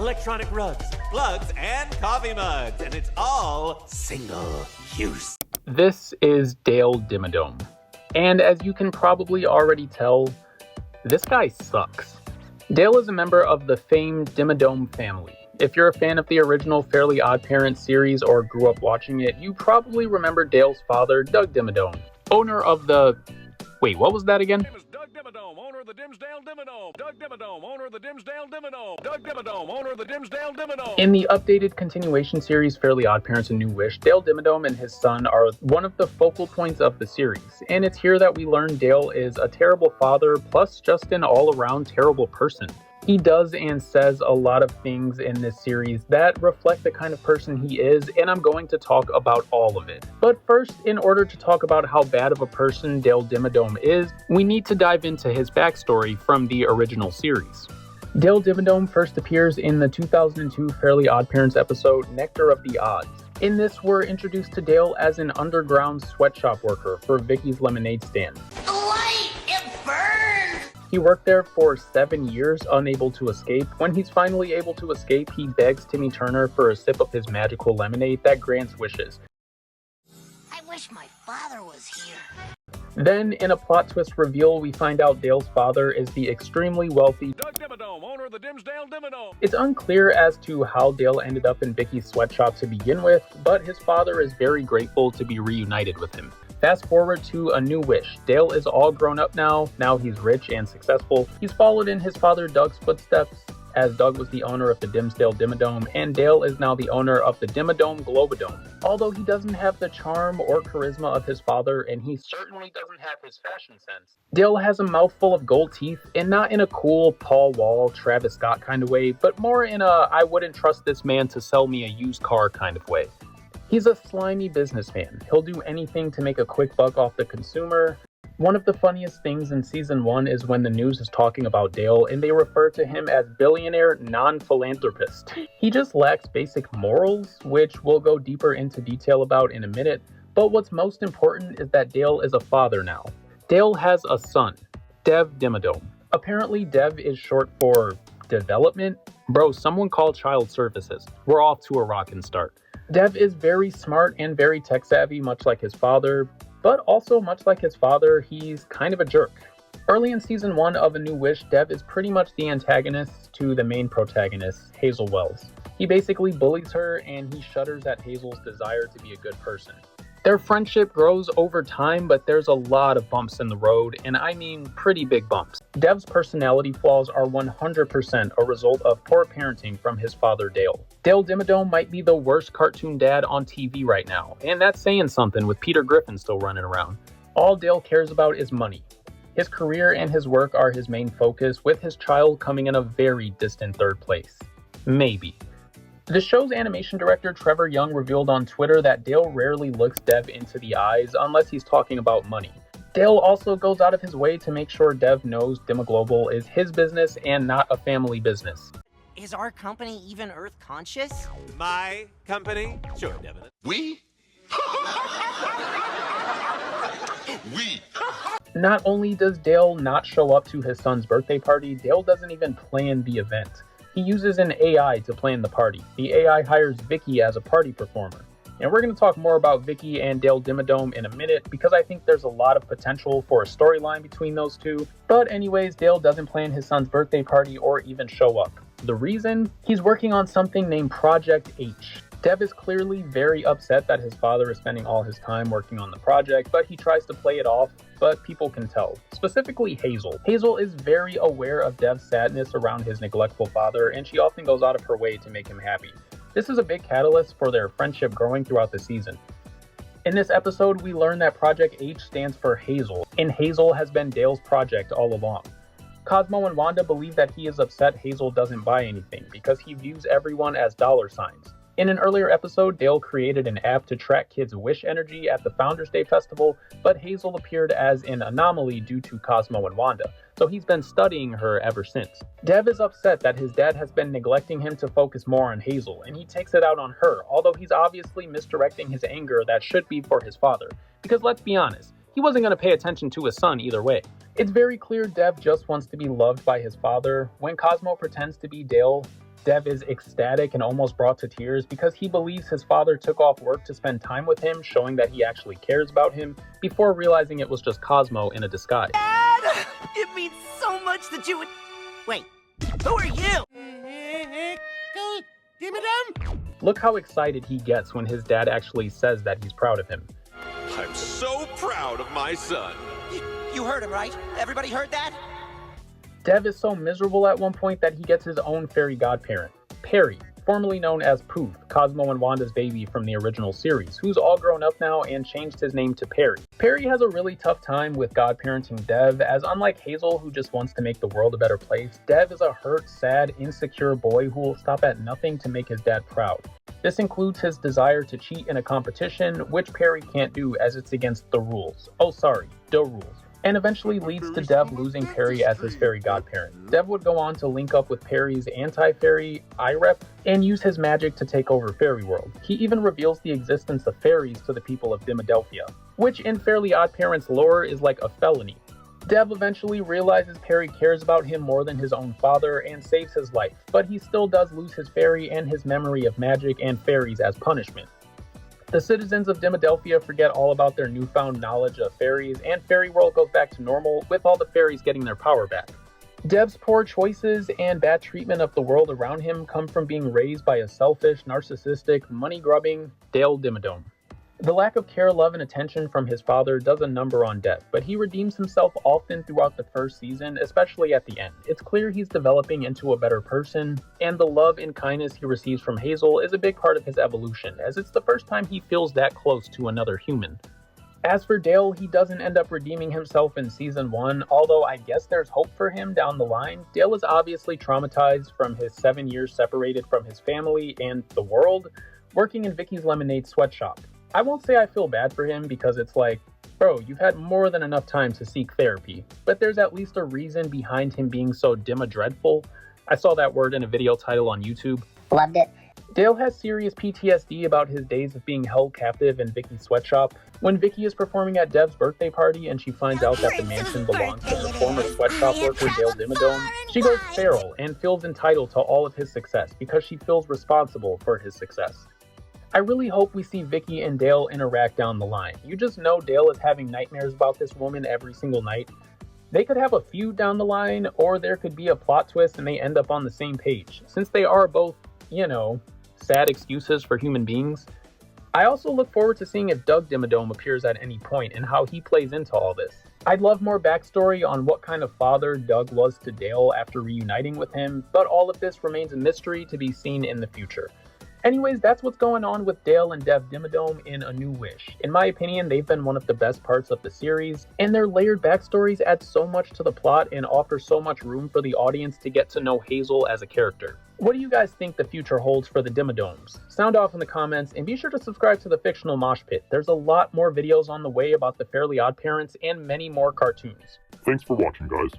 electronic rugs, plugs, and coffee mugs, and it's all single use. This is Dev Dimmadome, and as you can probably already tell, this guy sucks. Dale is a member of the famed Dimmadome family. If you're a fan of the original Fairly Oddparents series or grew up watching it, you probably remember Dale's father, Doug Dimmadome, owner of the... Wait, what was that again? Doug Dimmadome, owner of the Dimsdale Dimmadome. Doug Dimmadome, owner of the Dimsdale Dimmadome. Doug Dimmadome, owner of the Dimsdale Dimmadome. In the updated continuation series Fairly Oddparents: A New Wish, Dale Dimmadome and his son are one of the focal points of the series, and it's here that we learn Dale is a terrible father plus just an all-around terrible person. He does and says a lot of things in this series that reflect the kind of person he is, and I'm going to talk about all of it. But first, in order to talk about how bad of a person Dale Dimmadome is, we need to dive into his backstory from the original series. Dale Dimmadome first appears in the 2002 Fairly Oddparents episode Nectar of the Odds. In this, we're introduced to Dale as an underground sweatshop worker for Vicky's lemonade stand. He worked there for 7 years, unable to escape. When he's finally able to escape, he begs Timmy Turner for a sip of his magical lemonade that grants wishes. I wish my father was here. Then, in a plot twist reveal, we find out Dale's father is the extremely wealthy Doug Dimmadome, owner of the Dimsdale Dimmadome. It's unclear as to how Dale ended up in Vicky's sweatshop to begin with, but his father is very grateful to be reunited with him. Fast forward to A New Wish. Dale is all grown up now he's rich and successful. He's followed in his father Doug's footsteps, as Doug was the owner of the Dimsdale Dimmadome, and Dale is now the owner of the Dimmadome Globadome. Although he doesn't have the charm or charisma of his father, and he certainly doesn't have his fashion sense. Dale has a mouthful of gold teeth, and not in a cool Paul Wall, Travis Scott kind of way, but more in a I wouldn't trust this man to sell me a used car kind of way. He's a slimy businessman. He'll do anything to make a quick buck off the consumer. One of the funniest things in season 1 is when the news is talking about Dale and they refer to him as billionaire non-philanthropist. He just lacks basic morals, which we'll go deeper into detail about in a minute, but what's most important is that Dale is a father now. Dale has a son, Dev Dimmadome. Apparently Dev is short for development. Bro, someone call child services. We're off to a rockin' start. Dev is very smart and very tech-savvy, much like his father, but also much like his father, he's kind of a jerk. Early in season 1 of A New Wish, Dev is pretty much the antagonist to the main protagonist, Hazel Wells. He basically bullies her and he shudders at Hazel's desire to be a good person. Their friendship grows over time, but there's a lot of bumps in the road, and I mean pretty big bumps. Dev's personality flaws are 100% a result of poor parenting from his father Dale. Dale Dimmadome might be the worst cartoon dad on TV right now, and that's saying something with Peter Griffin still running around. All Dale cares about is money. His career and his work are his main focus, with his child coming in a very distant third place. Maybe. The show's animation director Trevor Young revealed on Twitter that Dale rarely looks Dev into the eyes unless he's talking about money. Dale also goes out of his way to make sure Dev knows Dimmaglobal is his business and not a family business. Is our company even Earth conscious? My company? Sure, Devin. We? We. Not only does Dale not show up to his son's birthday party, Dale doesn't even plan the event. He uses an AI to plan the party. The AI hires Vicky as a party performer. And we're going to talk more about Vicky and Dale Dimmadome in a minute because I think there's a lot of potential for a storyline between those two. But anyways, Dale doesn't plan his son's birthday party or even show up. The reason? He's working on something named Project H. Dev is clearly very upset that his father is spending all his time working on the project, but he tries to play it off, but people can tell. Specifically Hazel. Hazel is very aware of Dev's sadness around his neglectful father, and she often goes out of her way to make him happy. This is a big catalyst for their friendship growing throughout the season. In this episode, we learn that Project H stands for Hazel, and Hazel has been Dale's project all along. Cosmo and Wanda believe that he is upset Hazel doesn't buy anything because he views everyone as dollar signs. In an earlier episode, Dale created an app to track kids' wish energy at the Founders Day Festival, but Hazel appeared as an anomaly due to Cosmo and Wanda, so he's been studying her ever since. Dev is upset that his dad has been neglecting him to focus more on Hazel, and he takes it out on her, although he's obviously misdirecting his anger that should be for his father. Because let's be honest, he wasn't going to pay attention to his son either way. It's very clear Dev just wants to be loved by his father. When Cosmo pretends to be Dale, Dev is ecstatic and almost brought to tears because he believes his father took off work to spend time with him, showing that he actually cares about him, before realizing it was just Cosmo in a disguise. Dad! It means so much that you would... Wait, who are you? Dimmadome? Look how excited he gets when his dad actually says that he's proud of him. I'm so proud of my son. You heard him, right? Everybody heard that? Dev is so miserable at one point that he gets his own fairy godparent, Perry, formerly known as Poof, Cosmo and Wanda's baby from the original series, who's all grown up now and changed his name to Perry. Perry has a really tough time with godparenting Dev, as unlike Hazel, who just wants to make the world a better place, Dev is a hurt, sad, insecure boy who will stop at nothing to make his dad proud. This includes his desire to cheat in a competition, which Perry can't do as it's against the rules. The rules. And eventually leads to Dev losing Perry as his fairy godparent. Dev would go on to link up with Perry's anti-fairy, IREP, and use his magic to take over Fairy World. He even reveals the existence of fairies to the people of Dimmadelphia, which in Fairly OddParents lore is like a felony. Dev eventually realizes Perry cares about him more than his own father and saves his life, but he still does lose his fairy and his memory of magic and fairies as punishment. The citizens of Dimmadelphia forget all about their newfound knowledge of fairies, and Fairy World goes back to normal, with all the fairies getting their power back. Dev's poor choices and bad treatment of the world around him come from being raised by a selfish, narcissistic, money-grubbing Dale Dimmadome. The lack of care, love, and attention from his father does a number on Dev, but he redeems himself often throughout the first season, especially at the end. It's clear he's developing into a better person, and the love and kindness he receives from Hazel is a big part of his evolution, as it's the first time he feels that close to another human. As for Dale, he doesn't end up redeeming himself in Season 1, although I guess there's hope for him down the line. Dale is obviously traumatized from his 7 years separated from his family and the world, working in Vicky's lemonade sweatshop. I won't say I feel bad for him because it's like, bro, you've had more than enough time to seek therapy, but there's at least a reason behind him being so Dimmadreadful. I saw that word in a video title on YouTube. Loved it. Dale has serious PTSD about his days of being held captive in Vicky's sweatshop. When Vicky is performing at Dev's birthday party and she finds out that the mansion belongs to her former sweatshop worker Dale Dimmadome, she goes feral and feels entitled to all of his success because she feels responsible for his success. I really hope we see Vicky and Dale interact down the line. You just know Dale is having nightmares about this woman every single night. They could have a feud down the line, or there could be a plot twist and they end up on the same page, since they are both, sad excuses for human beings. I also look forward to seeing if Doug Dimmadome appears at any point and how he plays into all this. I'd love more backstory on what kind of father Doug was to Dale after reuniting with him, but all of this remains a mystery to be seen in the future. Anyways, that's what's going on with Dale and Dev Dimmadome in A New Wish. In my opinion, they've been one of the best parts of the series, and their layered backstories add so much to the plot and offer so much room for the audience to get to know Hazel as a character. What do you guys think the future holds for the Dimmadomes? Sound off in the comments, and be sure to subscribe to the Fictional Mosh Pit. There's a lot more videos on the way about the Fairly OddParents and many more cartoons. Thanks for watching, guys.